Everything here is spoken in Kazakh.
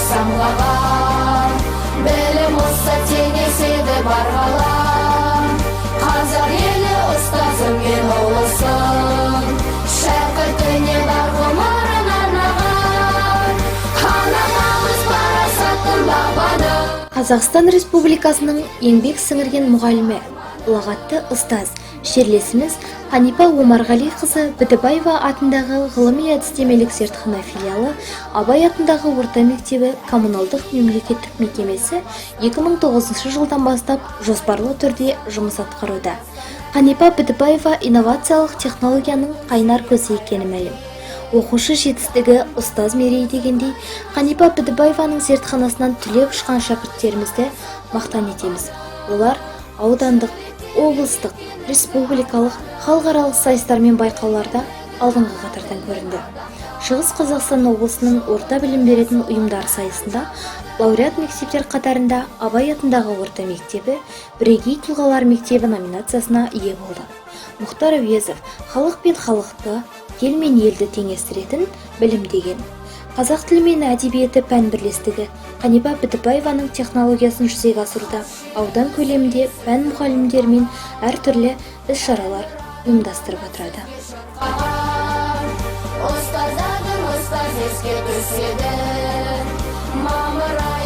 самғаған, білім ұста теңеседі бар ғалам. Қазақ елі ұстазым мен ұлысын, шәкіртіне бар ғұмырын арнаған, анамыз парасаттың бағбаны. Қазақстан Республикасының еңбек сіңірген мұғалімі, ұлағатты ұстаз, жерлесіміз Ханипа Омарғалиқызы Бітібаева атындағы ғылыми-әдістемелік зертхана филиалы Абай атындағы орта мектебі коммуналдық мемлекеттік мекемесі 2009 жылдан бастап жоспарлы түрде жұмыс атқаруда. Ханипа Бітібаева инновациялық технологияның қайнар көзі екені мәлім. Оқушы жетістігі ұстаз мерейі дегендей, Ханипа Бітібаеваның зертханасынан түлеп ұшқан шәкірттерімізді мақтан етеміз. Олар аудандық, облыстық, республикалық, халықаралық сайыстар мен байқауларда алдыңғы қатардан көрінді. Шығыс Қазақстан облысының орта білім беретін ұйымдар сайысында лауреат мектептер қатарында Абай атындағы орта мектебі бірегей тұлғалар мектебі номинациясына ие болды. Мұхтар Әуезов халық пен халықты, ел мен елді теңестіретін білім деген. Қазақ тілі мен әдебиеті пән бірлестігі Ханипа Бітібаеваның технологиясын жүзеге асыруда аудан көлемінде пән мұғалімдерімен әртүрлі іс-шаралар ұйымдастырып отырады. Ұстаздардың ұстаз еске түседі, мамыр айы